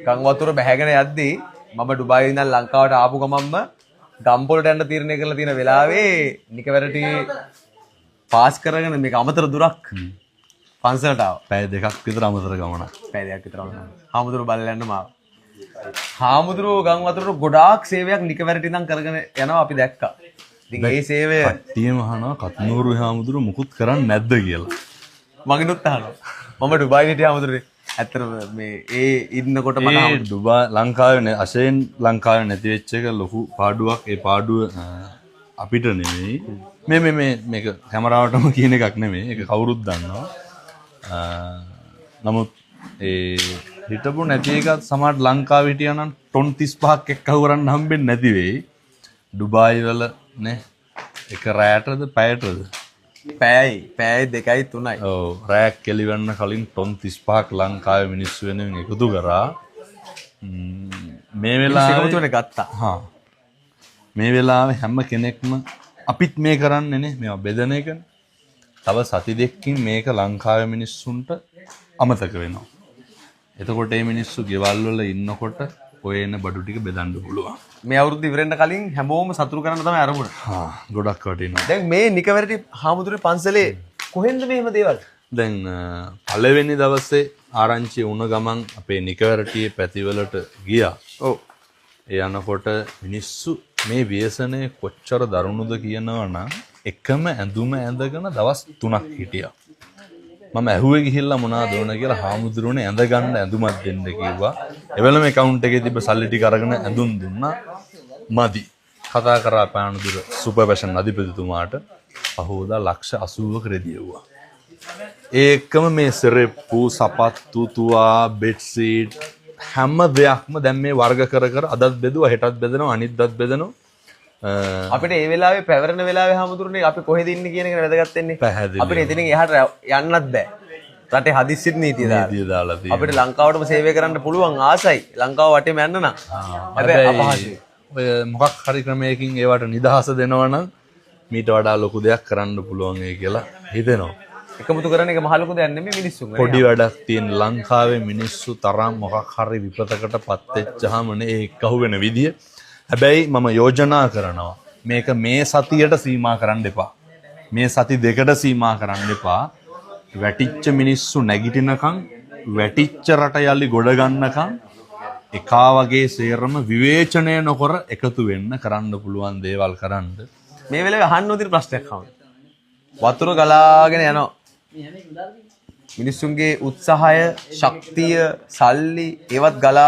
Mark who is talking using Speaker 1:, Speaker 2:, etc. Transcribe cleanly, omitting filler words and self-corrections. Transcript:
Speaker 1: ගම් වතුර බැහැගෙන යද්දී මම ඩුබායි ඉඳන් ලංකාවට ආපු ගමන්ම ගම්පොලට යන්න තීරණය කරලා තියෙන වෙලාවේ නිකවැරටි පාස් කරගෙන මේක අමතර දුරක් පන්සලට ආවා.
Speaker 2: පැය දෙකක් විතර අමතර ගමනක්.
Speaker 1: පැය දෙකක් විතර වුණා. හාමුදුරුවෝ බලලා යන්න මාව. හාමුදුරුවෝ ගම් වතුරට ගොඩාක් සේවයක් නිකවැරටි ඉඳන් කරගෙන යනවා අපි දැක්කා. ඉතින් ඒ සේවය
Speaker 2: කට්ටියම අහනවා කත්නූරු හාමුදුරුවෝ මුකුත් කරන්නේ නැද්ද කියලා.
Speaker 1: මගෙනුත් අහනවා. මම ඩුබායි හිටිය හාමුදුරුවෝ ඇත්තටම මේ ඒ ඉන්නකොට මට
Speaker 2: ඩුබායි ලංකාවේ අශයෙන් ලංකාවේ නැති වෙච්ච එක ලොකු පාඩුවක්. ඒ පාඩුව අපිට නෙමෙයි. මේක කැමරාවටම කියන එකක් නෙමෙයි. ඒක කවුරුත් දන්නවා. නමුත් ඒ හිටපු නැති එකත් සමහර ලංකාවේ හිටියා නම් ටොන් 35ක් එක්කව කරන්න හම්බෙන්නේ නැති වෙයි. ඩුබායි වල නේ එක රැයටද පැයටද පැය 2යි 3යි. ඔව් රැයක් කෙලිවන්න කලින් ටොන් 35ක් ලංකාවේ මිනිස්සු වෙනුවෙන් එකතු කරා. මේ වෙලාවේ
Speaker 1: ගත්තා.
Speaker 2: හා මේ වෙලාවේ හැම කෙනෙක්ම අපිත් මේ කරන්නේ නේ මේවා බෙදන එකනේ. තව සති දෙකකින් මේක ලංකාවේ මිනිස්සුන්ට අමතක වෙනවා. එතකොට මේ මිනිස්සු ගෙවල් වල ඉන්නකොට ඔය එන බඩු ටික බෙදන්න පුළුවන්.
Speaker 1: මේ අවුරුද්ද ඉවරෙන්න කලින් හැමෝම සතුටු කරන්න තමයි අරමුණ.
Speaker 2: ගොඩක් වටිනවා.
Speaker 1: දැන් මේ නිකවැරටි හාමුදුරුවෝ පන්සලේ කොහෙන්ද මෙහෙම දේවල්?
Speaker 2: දැන් පළවෙනි දවසේ ආරංචි වුණ ගමන් අපේ නිකවැරටියේ පැතිවලට ගියා. ඔව්. ඒ යනකොට මිනිස්සු මේ ව්‍යසනය කොච්චර දරුණුද කියනවා නම් එකම ඇඳුම ඇඳගෙන දවස් 3ක් හිටියා. මම ඇහුවේ ගිහිල්ලා මොනවද ඕන කියලා හාමුදුරුවනේ ඇඳ ගන්න ඇඳුමක් දෙන්න කිව්වා. එවලම account එකේ තිබ්බ සල්ලි ටික අරගෙන ඇඳුම් දුන්නා. මදි. කතා කරා පානදුර සුපර් ෆැෂන් අධිපතිතුමාට පහෝදා ලක්ෂ 80ක රෙදියුවා. ඒකම මේ සෙරෙප්පු සපත්තු තුවා බෙඩ් සීට් හැම දෙයක්ම දැන් මේ වර්ග කර අදත් බෙදුවා හෙටත් බෙදනවා අනිද්දාත් බෙදනවා.
Speaker 1: අපිට ඒ වෙලාවේ පැවරෙන වෙලාවේ හාමුදුරනේ අපි කොහෙද ඉන්නේ කියන එක වැදගත් වෙන්නේ. අපිට එතනින් එහාට යන්නත් බෑ. රටේ හදිස්සිත් නීතිය දාලා. අපිට ලංකාවටම සේවය කරන්න පුළුවන් ආසයි. ලංකාව වටේම යන්න නම්. හැබැයි අපහසුයි.
Speaker 2: ඔය මොකක් හරි ක්‍රමයකින් ඒවට නිදහස දෙනවා නම් මීට වඩා ලොකු දෙයක් කරන්න පුළුවන් ඒ කියලා හිතෙනවා.
Speaker 1: එකමුතු කරන එක මහ ලොකු දෙයක් නෙමෙයි මිනිස්සුන්.
Speaker 2: පොඩි වැඩක් තියෙන ලංකාවේ මිනිස්සු තරම් මොකක් හරි විපතකටපත් වෙච්චාම නේ ඒක අහුවෙන විදිය. හැබැයි මම යෝජනා කරනවා මේක මේ සතියට සීමා කරන්න එපා. මේ සති දෙකට සීමා කරන්න එපා. වැටිච්ච මිනිස්සු නැගිටිනකන් වැටිච්ච රට යලි ගොඩ ගන්නකන් එකා වගේ සේරම විවේචනය නොකර එකතු වෙන්න කරන්න පුළුවන් දේවල් කරන්න.
Speaker 1: මේ වෙලාවේ අහන්න උදින ප්‍රශ්නයක් අහන්න. වතුර ගලාගෙන යනවා. මිනිස්සුන්ගේ උත්සාහය, ශක්තිය, සල්ලි ඒවත් ගලා